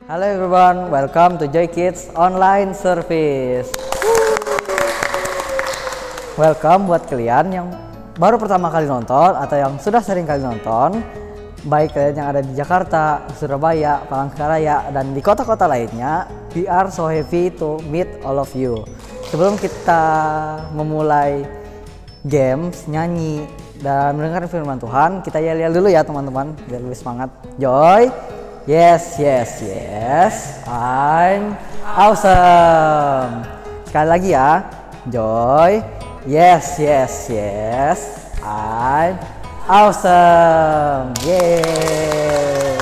Halo everyone, welcome to Joy Kids Online Service. Welcome buat kalian yang baru pertama kali nonton atau yang sudah sering kali nonton. Baik kalian yang ada di Jakarta, Surabaya, Palangkaraya, dan di kota-kota lainnya. We are so happy to meet all of you. Sebelum kita memulai games, nyanyi, dan mendengar firman Tuhan, kita yel-yel dulu ya teman-teman, biar lebih semangat. Joy, yes, yes, yes, I'm awesome. Sekali lagi ya, Joy, yes, yes, yes, I'm awesome. Yeay.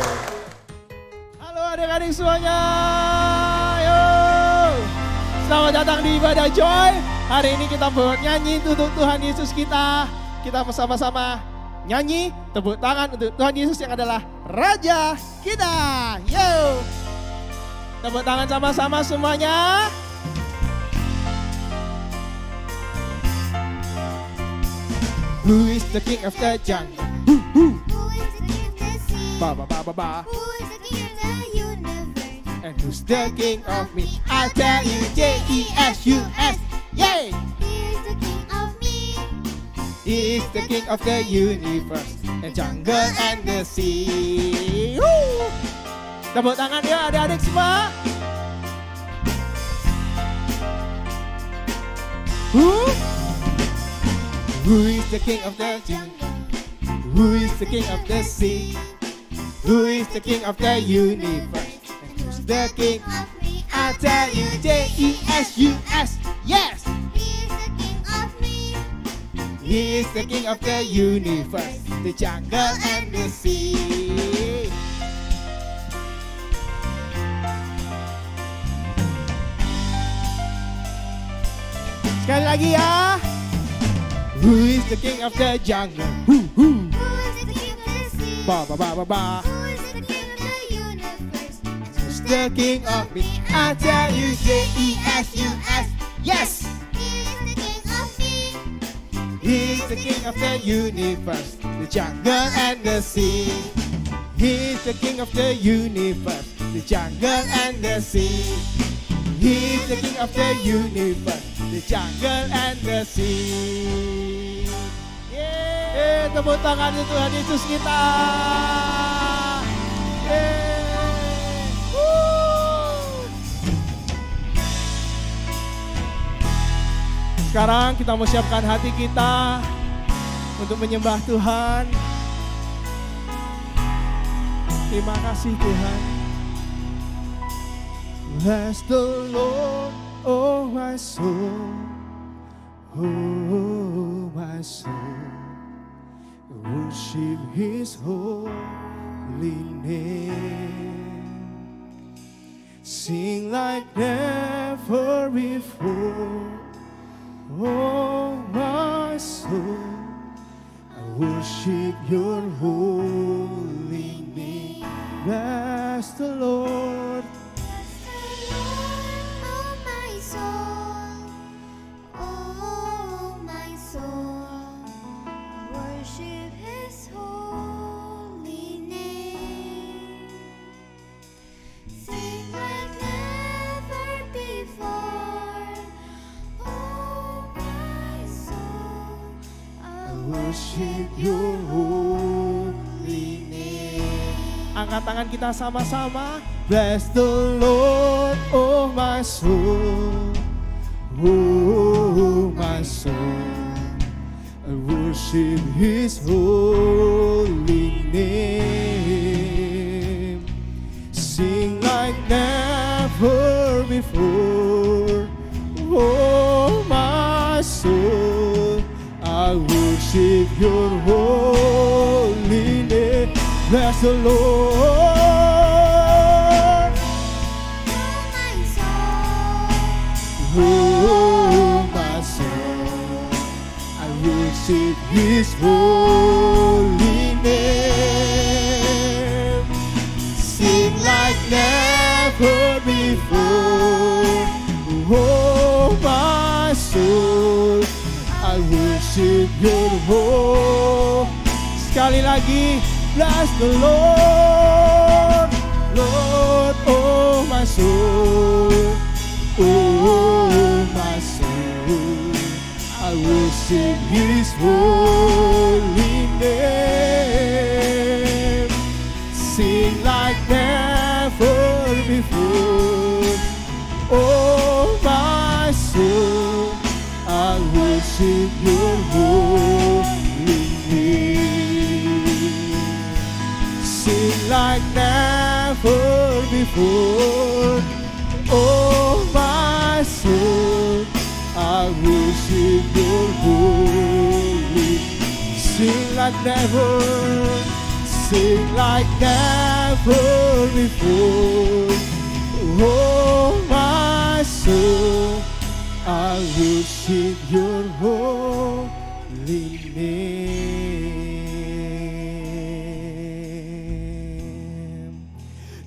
Halo adik-adik semuanya, yuk. Selamat datang di ibadah Joy. Hari ini kita buat nyanyi untuk Tuhan Yesus kita. Kita bersama-sama nyanyi, tepuk tangan untuk Tuhan Yesus yang adalah Raja kita. Yo, tepuk tangan sama-sama semuanya. Who is the King of the jungle? Who is the king of the sea? Ba ba ba ba ba. Who is the king of the universe? And who's the King of me? I tell you, J-E-S-U-S. Yay! He is the king of me. He is the King of the universe, the jungle and the sea. Woo! Tepuk tangan ya adik-adik semua. Who is the King of the jungle? Who is the King of the sea? Who is the King of the universe? And who's the King? Of me. I tell you, J-E-S-U-S. Yes! He is the king of me. He is the King of the universe, the jungle and the sea. Sekali lagi ya. Who is the King of the jungle? Who is the king of the sea? Ba ba ba ba ba. Who is the king of the universe? Who's the King of me? I tell you, J-E-S-U-S. Yes! He is the king of me. He is the King of the universe, the jungle and the sea. He is the King of the universe, the jungle and the sea. He is the King of the universe, the jungle and the sea. Yeay, tepuk tangan untuk Tuhan Yesus kita. Yeay. Woo. Sekarang kita mau siapkan hati kita untuk menyembah Tuhan. Terima kasih Tuhan. Bless the Lord, oh my soul, oh my soul. Worship His holy name. Sing like never before. Oh my soul, I worship your holy name. Bless the Lord. Oh my soul, oh my soul, worship His holy name. Sing like never before. Oh my soul, I Worship your holy name. Angkat tangan kita sama-sama. Bless the Lord, oh my soul, oh my soul. I worship His holy name. Sing like never before. Oh my soul, I worship your holy name. Bless the Lord. Oh my soul, I worship His holy name. Sing like never before. Oh my soul, I worship your holy. Sekali lagi, bless the Lord, Lord, oh soul, oh my soul, I worship His holy name. Sing like never before, oh my soul, I worship Your holy name. Sing like never before, oh my soul, I worship Your holy. Sing like never, sing like never before, oh my soul, I worship Your holy name.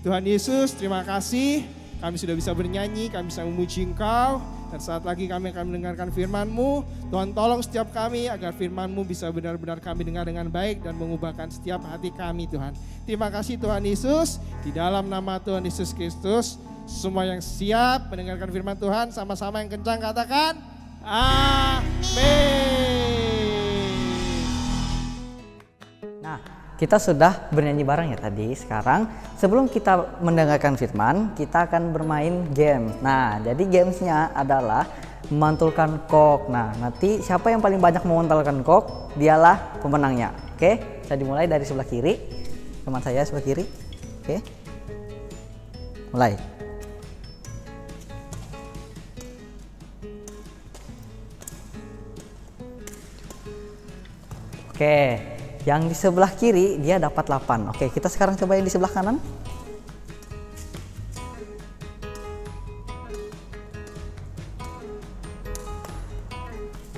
Tuhan Yesus, terima kasih. Kami sudah bisa bernyanyi, kami bisa memuji Engkau. Dan saat lagi kami akan mendengarkan firman-Mu. Tuhan tolong setiap kami agar firman-Mu bisa benar-benar kami dengar dengan baik dan mengubahkan setiap hati kami Tuhan. Terima kasih Tuhan Yesus. Di dalam nama Tuhan Yesus Kristus, semua yang siap mendengarkan firman Tuhan sama-sama yang kencang katakan amin. Nah, kita sudah bernyanyi bareng ya tadi. Sekarang sebelum kita mendengarkan firman, kita akan bermain game. Nah, jadi gamesnya adalah memantulkan kok. Nah, nanti siapa yang paling banyak memantulkan kok, dialah pemenangnya. Oke, bisa dimulai dari sebelah kiri. Teman saya sebelah kiri. Oke, mulai. Oke, yang di sebelah kiri dia dapat 8. Oke, kita sekarang coba yang di sebelah kanan.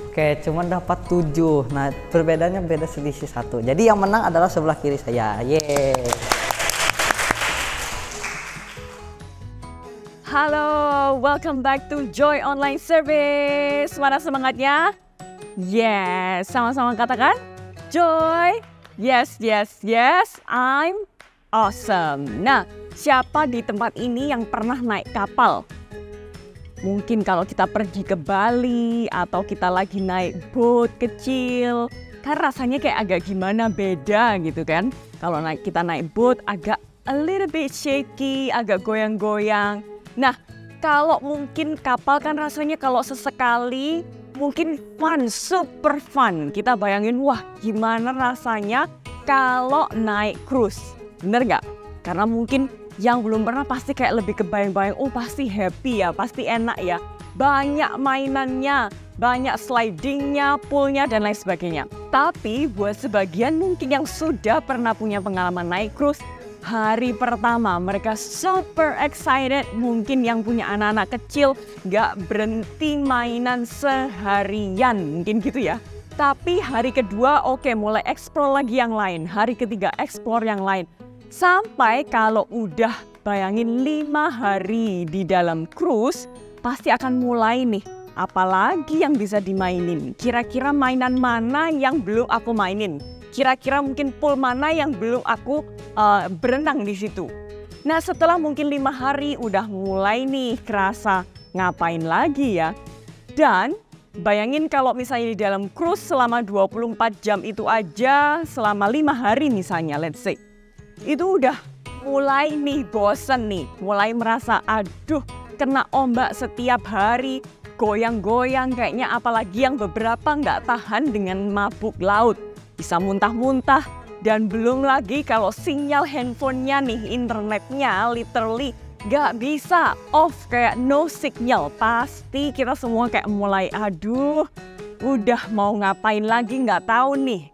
Oke, cuma dapat 7. Nah, perbedaannya beda selisih 1. Jadi yang menang adalah sebelah kiri saya. Yeay. Halo, welcome back to Joy Online Service. Mana semangatnya? Yes, sama-sama katakan Joy. Yes, yes, yes, I'm awesome. Nah, siapa di tempat ini yang pernah naik kapal? Mungkin kalau kita pergi ke Bali atau kita lagi naik boat kecil, kan rasanya kayak agak gimana, beda gitu kan. Kalau kita naik boat agak a little bit shaky, agak goyang-goyang. Nah, kalau mungkin kapal kan rasanya kalau sesekali mungkin fun, super fun. Kita bayangin, wah gimana rasanya kalau naik cruise. Bener nggak? Karena mungkin yang belum pernah pasti kayak lebih kebayang-bayang, oh pasti happy ya, pasti enak ya. Banyak mainannya, banyak slidingnya, poolnya, dan lain sebagainya. Tapi buat sebagian mungkin yang sudah pernah punya pengalaman naik cruise, hari pertama mereka super excited. Mungkin yang punya anak-anak kecil gak berhenti mainan seharian, mungkin gitu ya. Tapi hari kedua oke, mulai explore lagi yang lain. Hari ketiga explore yang lain. Sampai kalau udah bayangin 5 hari di dalam cruise, pasti akan mulai nih. Apalagi yang bisa dimainin. Kira-kira mainan mana yang belum aku mainin? Kira-kira mungkin pool mana yang belum aku berenang di situ. Nah, setelah mungkin 5 hari udah mulai nih kerasa ngapain lagi ya. Dan bayangin kalau misalnya di dalam cruise selama 24 jam itu aja, selama 5 hari misalnya, let's say. Itu udah mulai nih bosen nih, mulai merasa aduh kena ombak setiap hari, goyang-goyang kayaknya, apalagi yang beberapa nggak tahan dengan mabuk laut. Bisa muntah-muntah, dan belum lagi kalau sinyal handphonenya nih, internetnya literally gak bisa off, kayak no signal. Pasti kita semua kayak mulai aduh udah mau ngapain lagi nggak tahu nih.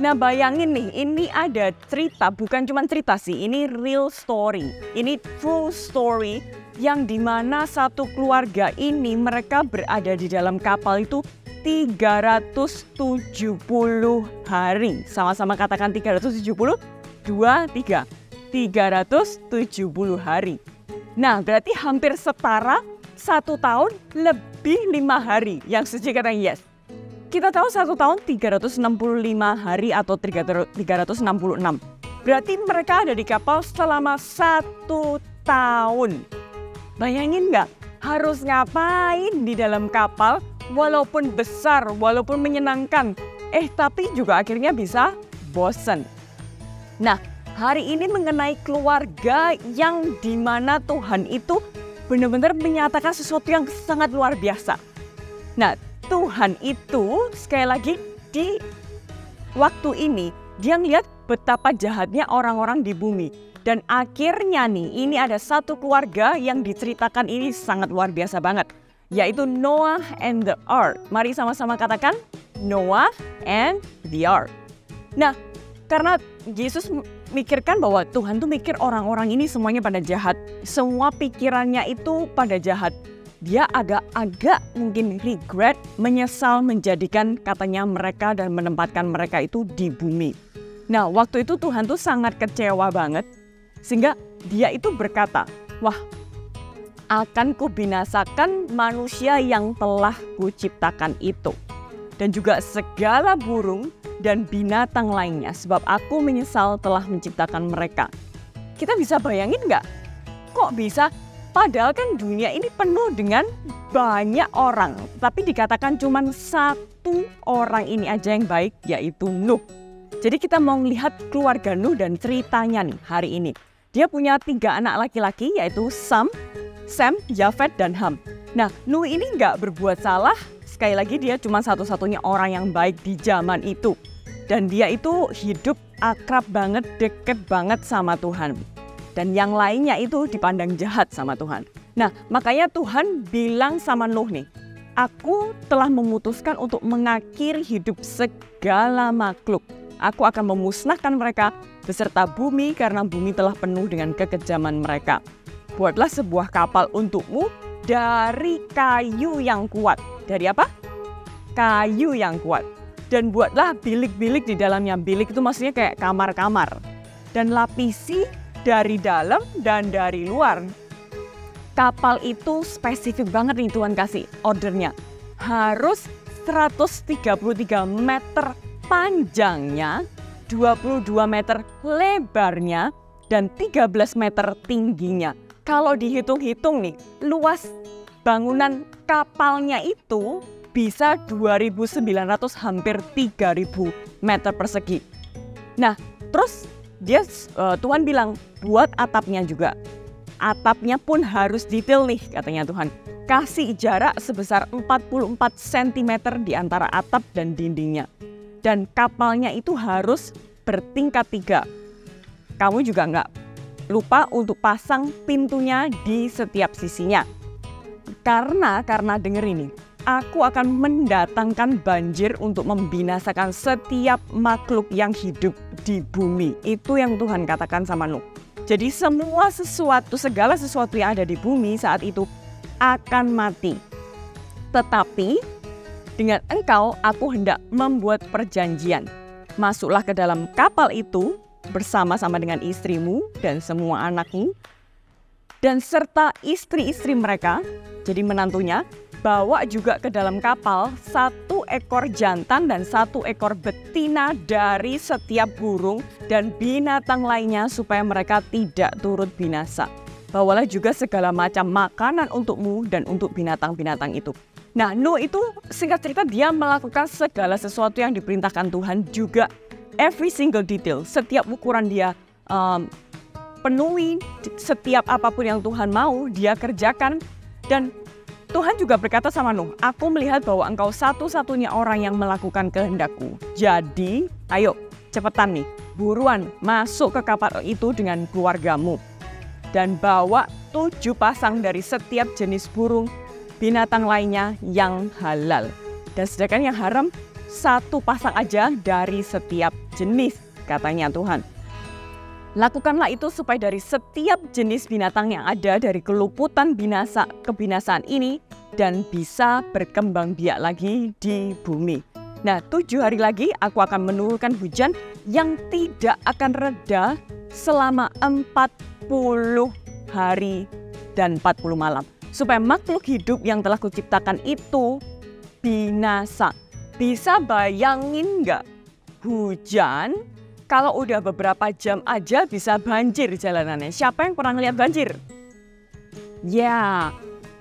Nah bayangin nih, ini ada cerita, bukan cuma cerita sih, ini real story, ini true story yang dimana satu keluarga ini mereka berada di dalam kapal itu 370 hari. Sama-sama katakan 370, 2, 3. 370 hari. Nah, berarti hampir setara 1 tahun lebih 5 hari. Yang setuju kata yes. Kita tahu 1 tahun 365 hari atau 366. Berarti mereka ada di kapal selama 1 tahun. Bayangin nggak? Harus ngapain di dalam kapal walaupun besar, walaupun menyenangkan. Tapi juga akhirnya bisa bosen. Nah, hari ini mengenai keluarga yang dimana Tuhan itu benar-benar menyatakan sesuatu yang sangat luar biasa. Nah, Tuhan itu sekali lagi di waktu ini dia ngeliat betapa jahatnya orang-orang di bumi. Dan akhirnya nih, ini ada satu keluarga yang diceritakan ini sangat luar biasa banget. Yaitu Noah and the Ark. Mari sama-sama katakan Noah and the Ark. Nah, karena Yesus mikirkan bahwa Tuhan tuh mikir orang-orang ini semuanya pada jahat. Semua pikirannya itu pada jahat. Dia agak-agak mungkin regret, menyesal menjadikan katanya mereka dan menempatkan mereka itu di bumi. Nah, waktu itu Tuhan tuh sangat kecewa banget. Sehingga dia itu berkata, wah, akan kubinasakan manusia yang telah kuciptakan itu. Dan juga segala burung dan binatang lainnya, sebab aku menyesal telah menciptakan mereka. Kita bisa bayangin nggak? Kok bisa? Padahal kan dunia ini penuh dengan banyak orang. Tapi dikatakan cuma satu orang ini aja yang baik, yaitu Nuh. Jadi kita mau melihat keluarga Nuh dan ceritanya nih hari ini. Dia punya 3 anak laki-laki yaitu Sam, Yafet, dan Ham. Nah, Nuh ini nggak berbuat salah. Sekali lagi dia cuma satu-satunya orang yang baik di zaman itu. Dan dia itu hidup akrab banget, deket banget sama Tuhan. Dan yang lainnya itu dipandang jahat sama Tuhan. Nah, makanya Tuhan bilang sama Nuh nih, aku telah memutuskan untuk mengakhiri hidup segala makhluk. Aku akan memusnahkan mereka beserta bumi karena bumi telah penuh dengan kekejaman mereka. Buatlah sebuah kapal untukmu dari kayu yang kuat. Dari apa? Kayu yang kuat. Dan buatlah bilik-bilik di dalamnya. Bilik itu maksudnya kayak kamar-kamar. Dan lapisi dari dalam dan dari luar. Kapal itu spesifik banget nih Tuhan kasih ordernya. Harus 133 meter panjangnya, 22 meter lebarnya, dan 13 meter tingginya. Kalau dihitung-hitung nih, luas bangunan kapalnya itu bisa 2.900 hampir 3.000 meter persegi. Nah, terus Tuhan bilang buat atapnya juga. Atapnya pun harus detail nih katanya Tuhan. Kasih jarak sebesar 44 cm di antara atap dan dindingnya. Dan kapalnya itu harus bertingkat 3. Kamu juga nggak lupa untuk pasang pintunya di setiap sisinya. Karena denger ini, aku akan mendatangkan banjir untuk membinasakan setiap makhluk yang hidup di bumi. Itu yang Tuhan katakan sama Nuh. Jadi segala sesuatu yang ada di bumi saat itu akan mati. Tetapi dengan engkau aku hendak membuat perjanjian. Masuklah ke dalam kapal itu bersama-sama dengan istrimu dan semua anakmu. Dan serta istri-istri mereka, jadi menantunya, bawa juga ke dalam kapal 1 ekor jantan dan 1 ekor betina dari setiap burung dan binatang lainnya supaya mereka tidak turut binasa. Bawalah juga segala macam makanan untukmu dan untuk binatang-binatang itu. Nah, Nuh itu singkat cerita dia melakukan segala sesuatu yang diperintahkan Tuhan juga. Every single detail, setiap ukuran dia penuhi, setiap apapun yang Tuhan mau dia kerjakan. Dan Tuhan juga berkata sama Nuh, aku melihat bahwa engkau satu-satunya orang yang melakukan kehendakku. Jadi, ayo cepetan nih, buruan masuk ke kapal itu dengan keluargamu. Dan bawa 7 pasang dari setiap jenis burung, binatang lainnya yang halal. Dan sedangkan yang haram 1 pasang aja dari setiap jenis, katanya Tuhan. Lakukanlah itu supaya dari setiap jenis binatang yang ada dari keluputan kebinasaan ini dan bisa berkembang biak lagi di bumi. Nah, 7 hari lagi aku akan menurunkan hujan yang tidak akan reda selama 40 hari dan 40 malam. Supaya makhluk hidup yang telah kuciptakan itu binasa. Bisa bayangin nggak? Hujan, kalau udah beberapa jam aja bisa banjir jalanannya. Siapa yang pernah ngeliat banjir? Ya,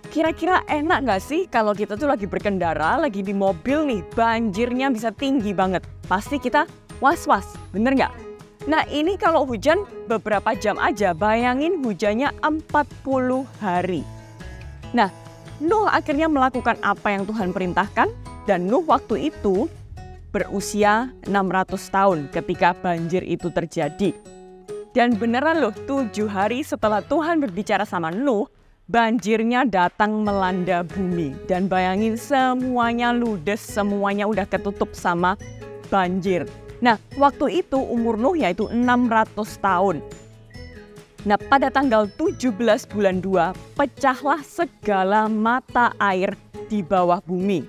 kira-kira enak nggak sih kalau kita tuh lagi berkendara, lagi di mobil nih, banjirnya bisa tinggi banget. Pasti kita was-was, bener nggak? Nah ini kalau hujan beberapa jam aja, bayangin hujannya 40 hari. Nah, Nuh akhirnya melakukan apa yang Tuhan perintahkan, dan Nuh waktu itu berusia 600 tahun ketika banjir itu terjadi. Dan beneran loh, 7 hari setelah Tuhan berbicara sama Nuh, banjirnya datang melanda bumi. Dan bayangin semuanya ludes, semuanya udah ketutup sama banjir. Nah, waktu itu umur Nuh yaitu 600 tahun. Nah, pada tanggal 17 bulan 2, pecahlah segala mata air di bawah bumi.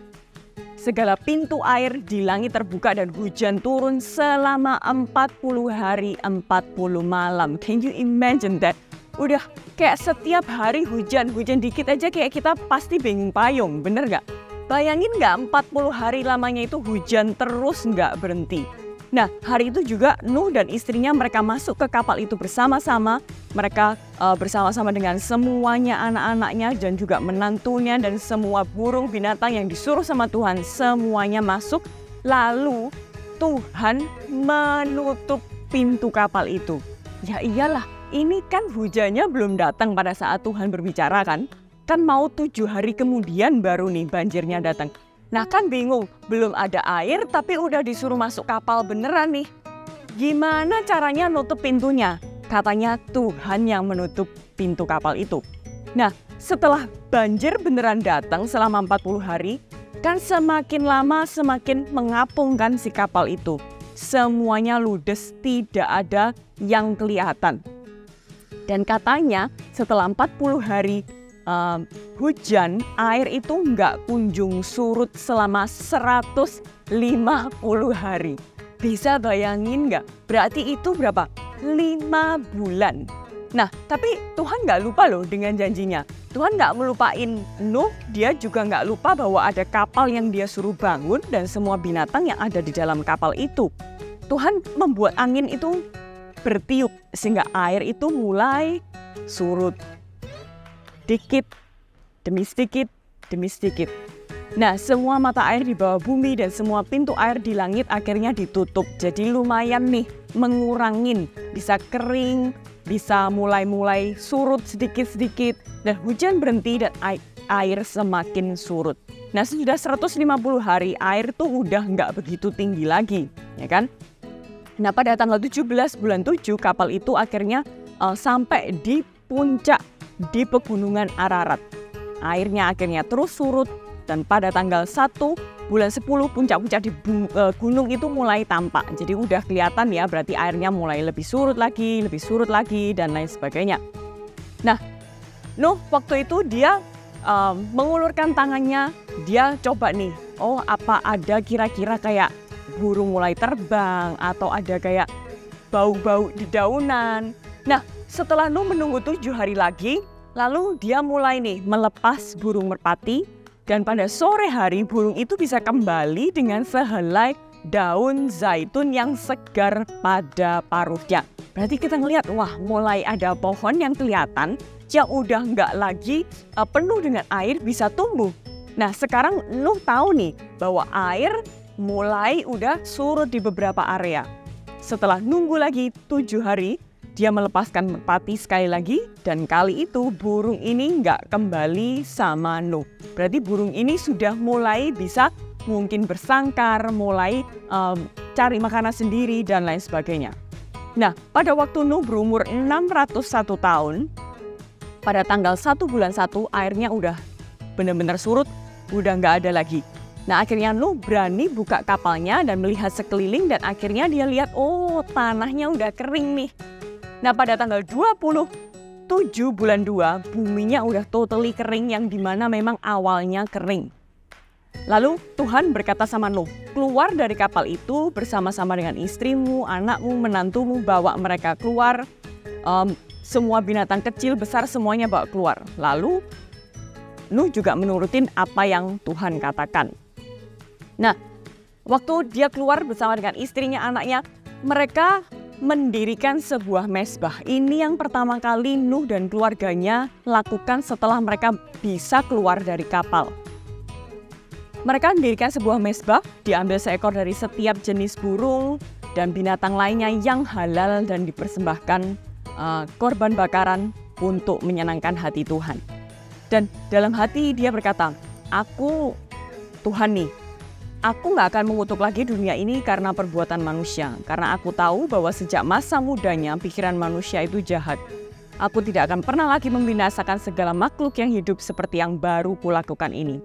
Segala pintu air di langit terbuka dan hujan turun selama 40 hari 40 malam. Can you imagine that? Udah kayak setiap hari hujan dikit aja kayak kita pasti bingung payung, bener gak? Bayangin gak 40 hari lamanya itu hujan terus gak berhenti. Nah, hari itu juga Nuh dan istrinya mereka masuk ke kapal itu bersama-sama. Mereka bersama-sama dengan semuanya anak-anaknya dan juga menantunya dan semua burung binatang yang disuruh sama Tuhan. Semuanya masuk. Lalu Tuhan menutup pintu kapal itu. Ya iyalah, ini kan hujannya belum datang pada saat Tuhan berbicara kan. Kan mau 7 hari kemudian baru nih banjirnya datang. Nah kan bingung, belum ada air tapi udah disuruh masuk kapal beneran nih. Gimana caranya nutup pintunya? Katanya Tuhan yang menutup pintu kapal itu. Nah setelah banjir beneran datang selama 40 hari, kan semakin lama semakin mengapung kan si kapal itu. Semuanya ludes, tidak ada yang kelihatan. Dan katanya setelah 40 hari hujan, air itu nggak kunjung surut selama 150 hari. Bisa bayangin nggak? Berarti itu berapa? 5 bulan. Nah, tapi Tuhan nggak lupa loh dengan janjinya. Tuhan nggak melupain Nuh, dia juga nggak lupa bahwa ada kapal yang dia suruh bangun dan semua binatang yang ada di dalam kapal itu. Tuhan membuat angin itu bertiup sehingga air itu mulai surut. Sedikit demi sedikit demi sedikit. Nah, semua mata air di bawah bumi dan semua pintu air di langit akhirnya ditutup. Jadi lumayan nih mengurangin, bisa kering, bisa mulai surut sedikit-sedikit dan hujan berhenti dan air semakin surut. Nah, sudah 150 hari air tuh udah nggak begitu tinggi lagi, ya kan? Nah, pada tanggal 17 bulan 7 kapal itu akhirnya sampai di puncak di pegunungan Ararat. Airnya akhirnya terus surut dan pada tanggal 1 bulan 10 puncak-puncak di gunung itu mulai tampak. Jadi udah kelihatan ya, berarti airnya mulai lebih surut lagi dan lain sebagainya. Nah, Nuh waktu itu dia mengulurkan tangannya, dia coba nih, oh apa ada kira-kira kayak burung mulai terbang atau ada kayak bau-bau di daunan. Nah, setelah Nuh menunggu 7 hari lagi, lalu dia mulai nih melepas burung merpati dan pada sore hari burung itu bisa kembali dengan sehelai daun zaitun yang segar pada paruhnya. Berarti kita ngelihat, wah mulai ada pohon yang kelihatan yang udah nggak lagi penuh dengan air bisa tumbuh. Nah sekarang Nuh tahu nih bahwa air mulai udah surut di beberapa area. Setelah nunggu lagi 7 hari, dia melepaskan merpati sekali lagi dan kali itu burung ini nggak kembali sama Nuh. Berarti burung ini sudah mulai bisa mungkin bersangkar, mulai cari makanan sendiri dan lain sebagainya. Nah, pada waktu Nuh berumur 601 tahun, pada tanggal 1 bulan 1 airnya udah benar-benar surut, udah nggak ada lagi. Nah akhirnya Nuh berani buka kapalnya dan melihat sekeliling dan akhirnya dia lihat, oh tanahnya udah kering nih. Nah pada tanggal 27 bulan 2 buminya udah totally kering yang dimana memang awalnya kering. Lalu Tuhan berkata sama Nuh, keluar dari kapal itu bersama-sama dengan istrimu, anakmu, menantumu, bawa mereka keluar. Semua binatang kecil, besar semuanya bawa keluar. Lalu Nuh juga menurutin apa yang Tuhan katakan. Nah waktu dia keluar bersama dengan istrinya, anaknya, mereka mendirikan sebuah mezbah. Ini yang pertama kali Nuh dan keluarganya lakukan setelah mereka bisa keluar dari kapal. Mereka mendirikan sebuah mezbah, diambil seekor dari setiap jenis burung dan binatang lainnya yang halal dan dipersembahkan korban bakaran untuk menyenangkan hati Tuhan. Dan dalam hati dia berkata, aku Tuhan nih, aku gak akan mengutuk lagi dunia ini karena perbuatan manusia. Karena aku tahu bahwa sejak masa mudanya pikiran manusia itu jahat. Aku tidak akan pernah lagi membinasakan segala makhluk yang hidup seperti yang baru kulakukan ini.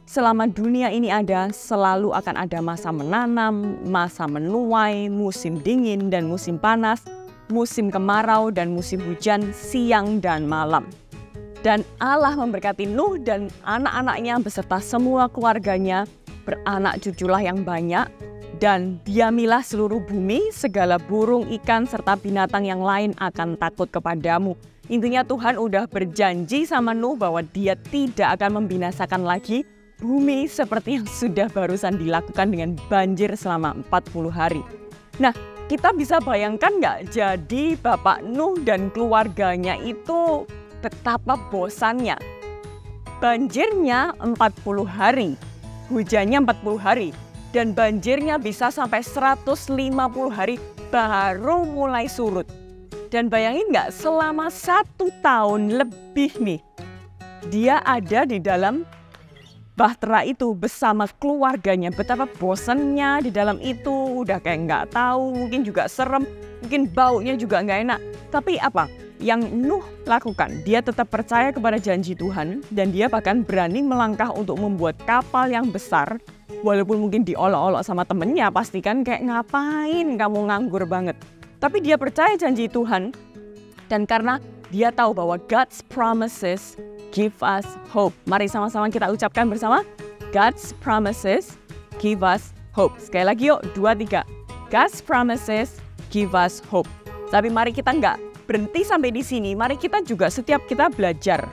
Selama dunia ini ada, selalu akan ada masa menanam, masa menuai, musim dingin dan musim panas, musim kemarau dan musim hujan, siang dan malam. Dan Allah memberkati Nuh dan anak-anaknya beserta semua keluarganya, beranak cuculah yang banyak, dan diamilah seluruh bumi, segala burung, ikan, serta binatang yang lain akan takut kepadamu. Intinya Tuhan udah berjanji sama Nuh bahwa dia tidak akan membinasakan lagi bumi seperti yang sudah barusan dilakukan dengan banjir selama 40 hari. Nah, kita bisa bayangkan nggak, jadi Bapak Nuh dan keluarganya itu betapa bosannya. Banjirnya 40 hari. Hujannya 40 hari dan banjirnya bisa sampai 150 hari baru mulai surut. Dan bayangin nggak, selama 1 tahun lebih nih, dia ada di dalam bahtera itu bersama keluarganya. Betapa bosannya di dalam itu, udah kayak nggak tahu, mungkin juga serem, mungkin baunya juga nggak enak. Tapi apa yang Nuh lakukan? Dia tetap percaya kepada janji Tuhan dan dia bahkan berani melangkah untuk membuat kapal yang besar. Walaupun mungkin diolok-olok sama temennya, pastikan kayak ngapain kamu nganggur banget. Tapi dia percaya janji Tuhan dan karena dia tahu bahwa God's promises give us hope. Mari sama-sama kita ucapkan bersama. God's promises give us hope. Sekali lagi yuk, 2, 3. God's promises give us hope. Tapi mari kita nggak berhenti sampai di sini. Mari kita juga setiap kita belajar.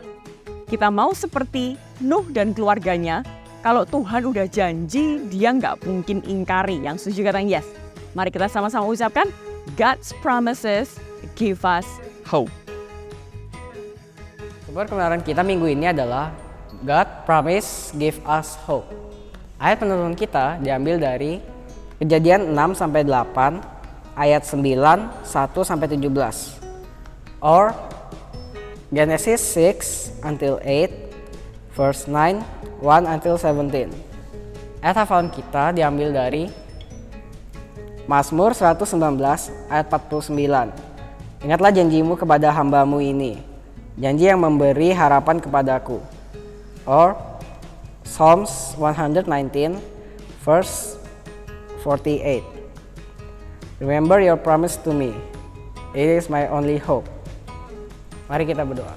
Kita mau seperti Nuh dan keluarganya. Kalau Tuhan udah janji, dia nggak mungkin ingkari. Yang setuju katakan yes. Mari kita sama-sama ucapkan. God's promises give us hope. Sumber kebenaran kita minggu ini adalah God promise give us hope. Ayat penuntun kita diambil dari Kejadian 6-8, ayat 9, 1-17. Or Genesis 6-8, verse 9, 1-17. Ayat hafalan kita diambil dari Mazmur 119, ayat 49. Ingatlah janjimu kepada hambamu ini, janji yang memberi harapan kepadaku. Or Psalms 119 verse 48. Remember your promise to me. It is my only hope. Mari kita berdoa.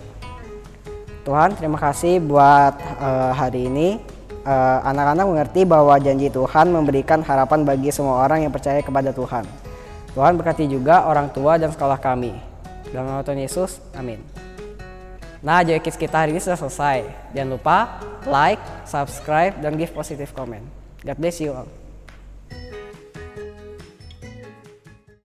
Tuhan, terima kasih buat hari ini. Anak-anak mengerti bahwa janji Tuhan memberikan harapan bagi semua orang yang percaya kepada Tuhan. Tuhan berkati juga orang tua dan sekolah kami. Dalam nama Tuhan Yesus, amin. Nah, Joy Kids kita hari ini sudah selesai. Jangan lupa like, subscribe, dan give positive comment. God bless you all.